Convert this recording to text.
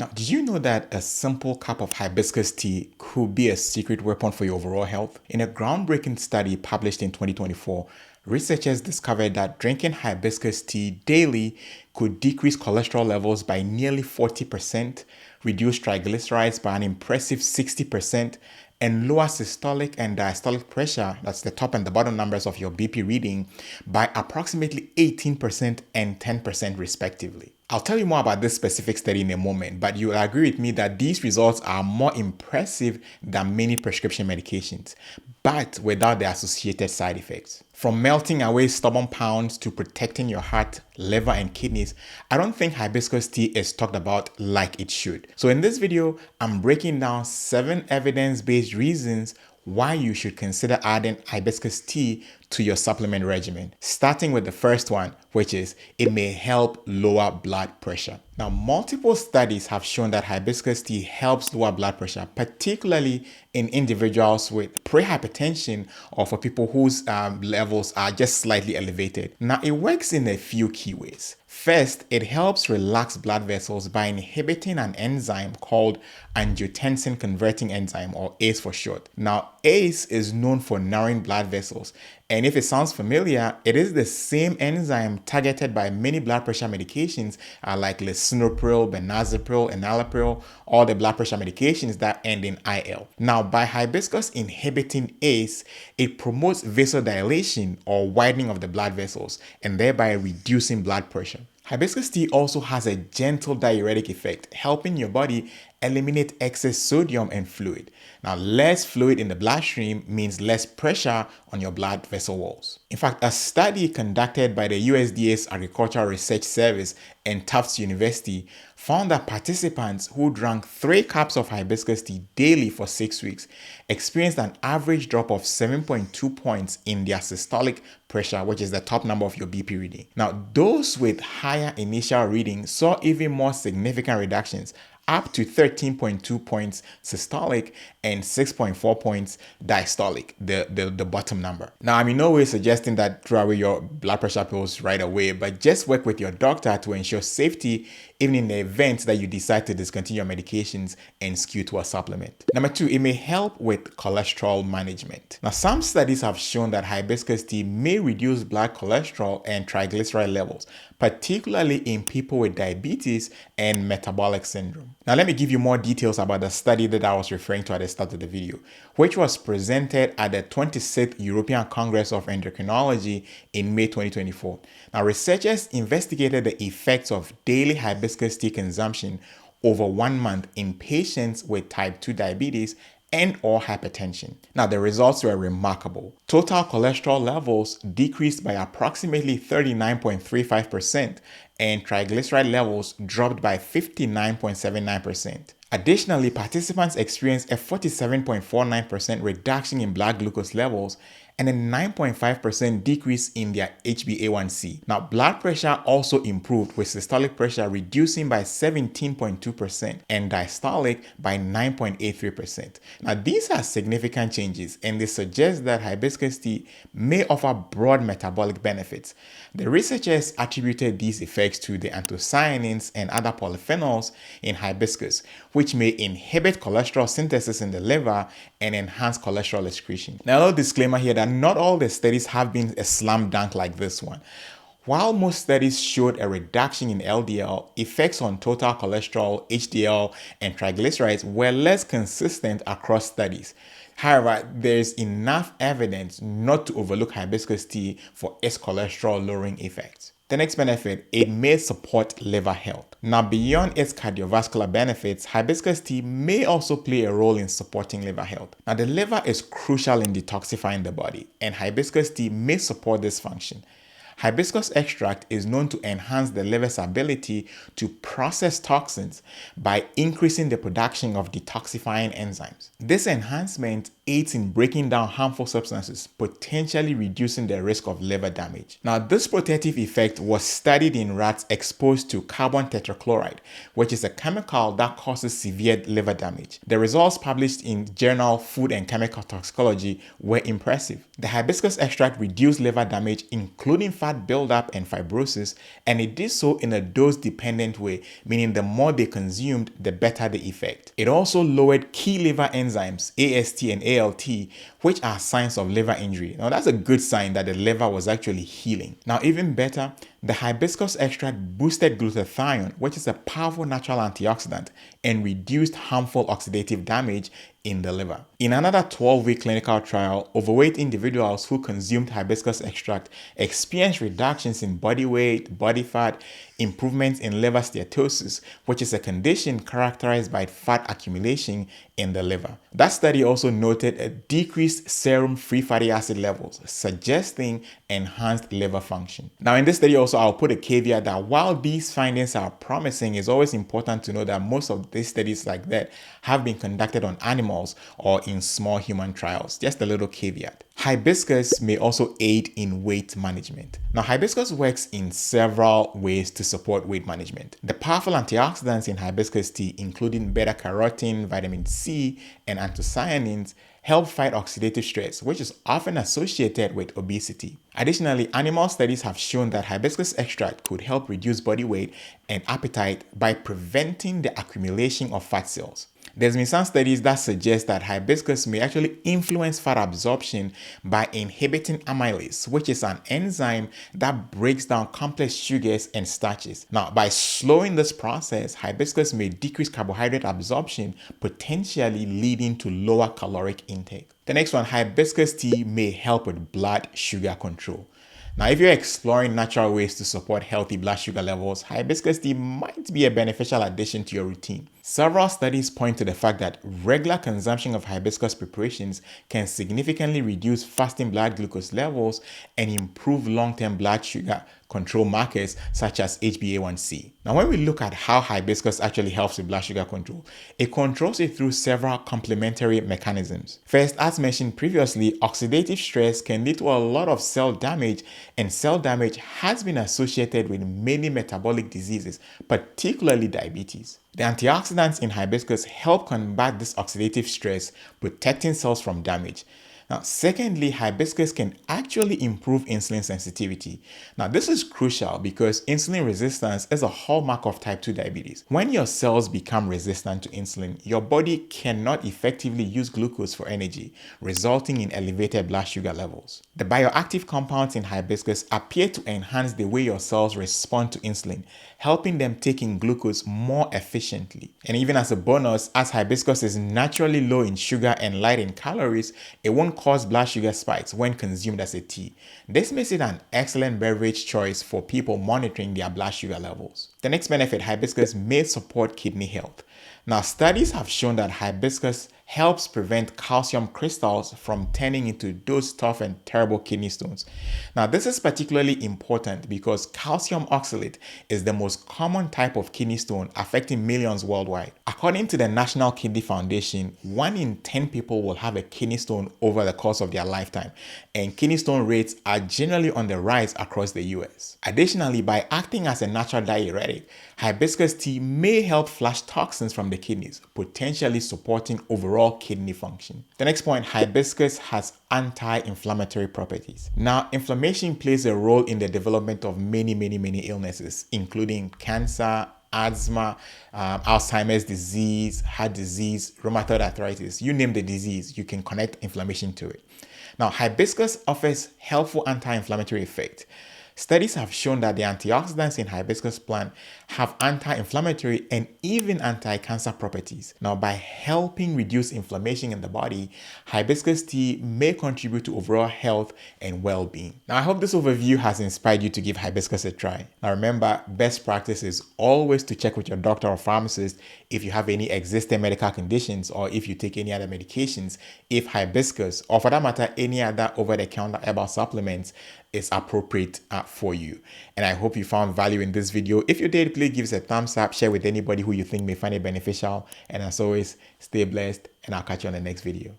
Now, did you know that a simple cup of hibiscus tea could be a secret weapon for your overall health? In a groundbreaking study published in 2024, researchers discovered that drinking hibiscus tea daily could decrease cholesterol levels by nearly 40%, reduce triglycerides by an impressive 60%, and lower systolic and diastolic pressure, that's the top and the bottom numbers of your BP reading, by approximately 18% and 10% respectively. I'll tell you more about this specific study in a moment, but you'll agree with me that these results are more impressive than many prescription medications, but without the associated side effects. From melting away stubborn pounds to protecting your heart, liver, and kidneys, I don't think hibiscus tea is talked about like it should. So in this video, I'm breaking down 7 evidence-based reasons why you should consider adding hibiscus tea to your supplement regimen, starting with the first one, which is it may help lower blood pressure. Now, multiple studies have shown that hibiscus tea helps lower blood pressure, particularly in individuals with prehypertension or for people whose levels are just slightly elevated. Now, it works in a few key ways. First, it helps relax blood vessels by inhibiting an enzyme called angiotensin converting enzyme, or ACE for short. Now, ACE is known for narrowing blood vessels, and if it sounds familiar, it is the same enzyme targeted by many blood pressure medications like lisinopril, benazepril, enalapril, all the blood pressure medications that end in IL. Now, by hibiscus inhibiting ACE, it promotes vasodilation or widening of the blood vessels and thereby reducing blood pressure. Hibiscus tea also has a gentle diuretic effect, helping your body eliminate excess sodium and fluid. Now, less fluid in the bloodstream means less pressure on your blood vessel walls. In fact, a study conducted by the USDA's Agricultural Research Service and Tufts University found that participants who drank 3 cups of hibiscus tea daily for 6 weeks experienced an average drop of 7.2 points in their systolic pressure, which is the top number of your BP reading. Now, those with higher initial readings saw even more significant reductions, up to 13.2 points systolic and 6.4 points diastolic, the bottom number. Now, I'm in no way suggesting that throw away your blood pressure pills right away, but just work with your doctor to ensure safety, even in the event that you decide to discontinue your medications and skew to a supplement. Number 2, it may help with cholesterol management. Now, some studies have shown that hibiscus tea may reduce blood cholesterol and triglyceride levels, particularly in people with diabetes and metabolic syndrome. Now, let me give you more details about the study that I was referring to at the start of the video, which was presented at the 26th European Congress of Endocrinology in May 2024. Now, researchers investigated the effects of daily hibiscus tea consumption over 1 month in patients with type 2 diabetes and or hypertension. Now, the results were remarkable. Total cholesterol levels decreased by approximately 39.35% and triglyceride levels dropped by 59.79%. Additionally, participants experienced a 47.49% reduction in blood glucose levels and a 9.5% decrease in their HbA1c. Now, blood pressure also improved, with systolic pressure reducing by 17.2% and diastolic by 9.83%. Now, these are significant changes, and they suggest that hibiscus tea may offer broad metabolic benefits. The researchers attributed these effects to the anthocyanins and other polyphenols in hibiscus, which may inhibit cholesterol synthesis in the liver and enhance cholesterol excretion. Now, a little disclaimer here that not all the studies have been a slam dunk like this one. While most studies showed a reduction in LDL, effects on total cholesterol, HDL, and triglycerides were less consistent across studies. However, there's enough evidence not to overlook hibiscus tea for its cholesterol lowering effects. The next benefit, it may support liver health. Now, beyond its cardiovascular benefits, hibiscus tea may also play a role in supporting liver health. Now, the liver is crucial in detoxifying the body, and hibiscus tea may support this function. Hibiscus extract is known to enhance the liver's ability to process toxins by increasing the production of detoxifying enzymes. This enhancement aids in breaking down harmful substances, potentially reducing the risk of liver damage. Now, this protective effect was studied in rats exposed to carbon tetrachloride, which is a chemical that causes severe liver damage. The results published in journal Food and Chemical Toxicology were impressive. The hibiscus extract reduced liver damage, including fat fat buildup and fibrosis, and it did so in a dose-dependent way, meaning the more they consumed, the better the effect. It also lowered key liver enzymes, AST and ALT, which are signs of liver injury. Now, that's a good sign that the liver was actually healing. Now, even better, the hibiscus extract boosted glutathione, which is a powerful natural antioxidant, and reduced harmful oxidative damage in the liver. In another 12-week clinical trial, overweight individuals who consumed hibiscus extract experienced reductions in body weight, body fat, improvements in liver steatosis, which is a condition characterized by fat accumulation in the liver. That study also noted a decreased serum free fatty acid levels, suggesting enhanced liver function. Now, in this study also, I'll put a caveat that while these findings are promising, it's always important to know that most of these studies like that have been conducted on animals or in small human trials. Just a little caveat. Hibiscus may also aid in weight management. Now, hibiscus works in several ways to support weight management. The powerful antioxidants in hibiscus tea, including beta-carotene, vitamin C, and anthocyanins, help fight oxidative stress, which is often associated with obesity. Additionally, animal studies have shown that hibiscus extract could help reduce body weight and appetite by preventing the accumulation of fat cells. There's been some studies that suggest that hibiscus may actually influence fat absorption by inhibiting amylase, which is an enzyme that breaks down complex sugars and starches. Now, by slowing this process, hibiscus may decrease carbohydrate absorption, potentially leading to lower caloric intake. The next one, hibiscus tea may help with blood sugar control. Now, if you're exploring natural ways to support healthy blood sugar levels, hibiscus tea might be a beneficial addition to your routine. Several studies point to the fact that regular consumption of hibiscus preparations can significantly reduce fasting blood glucose levels and improve long-term blood sugar control markers such as HbA1c. Now, when we look at how hibiscus actually helps with blood sugar control, it controls it through several complementary mechanisms. First, as mentioned previously, oxidative stress can lead to a lot of cell damage, and cell damage has been associated with many metabolic diseases, particularly diabetes. The antioxidants in hibiscus help combat this oxidative stress, protecting cells from damage. Now, secondly, hibiscus can actually improve insulin sensitivity. Now, this is crucial because insulin resistance is a hallmark of type 2 diabetes. When your cells become resistant to insulin, your body cannot effectively use glucose for energy, resulting in elevated blood sugar levels. The bioactive compounds in hibiscus appear to enhance the way your cells respond to insulin, helping them take in glucose more efficiently. And even as a bonus, as hibiscus is naturally low in sugar and light in calories, it won't cause blood sugar spikes when consumed as a tea. This makes it an excellent beverage choice for people monitoring their blood sugar levels. The next benefit, hibiscus may support kidney health. Now, studies have shown that hibiscus helps prevent calcium crystals from turning into those tough and terrible kidney stones. Now, this is particularly important because calcium oxalate is the most common type of kidney stone affecting millions worldwide. According to the National Kidney Foundation, 1 in 10 people will have a kidney stone over the course of their lifetime, and kidney stone rates are generally on the rise across the US. Additionally, by acting as a natural diuretic, hibiscus tea may help flush toxins from the kidneys, potentially supporting overall kidney function. The next point, hibiscus has anti-inflammatory properties. Now, inflammation plays a role in the development of many illnesses, including cancer, asthma, Alzheimer's disease, heart disease, rheumatoid arthritis. You name the disease, you can connect inflammation to it. Now, hibiscus offers helpful anti-inflammatory effect. Studies have shown that the antioxidants in hibiscus plant have anti-inflammatory and even anti-cancer properties. Now, by helping reduce inflammation in the body, hibiscus tea may contribute to overall health and well-being. Now, I hope this overview has inspired you to give hibiscus a try. Now, remember, best practice is always to check with your doctor or pharmacist if you have any existing medical conditions or if you take any other medications, if hibiscus, or for that matter, any other over-the-counter herbal supplements is appropriate for you. And I hope you found value in this video. If you did, please give us a thumbs up, share with anybody who you think may find it beneficial. And as always, stay blessed, and I'll catch you on the next video.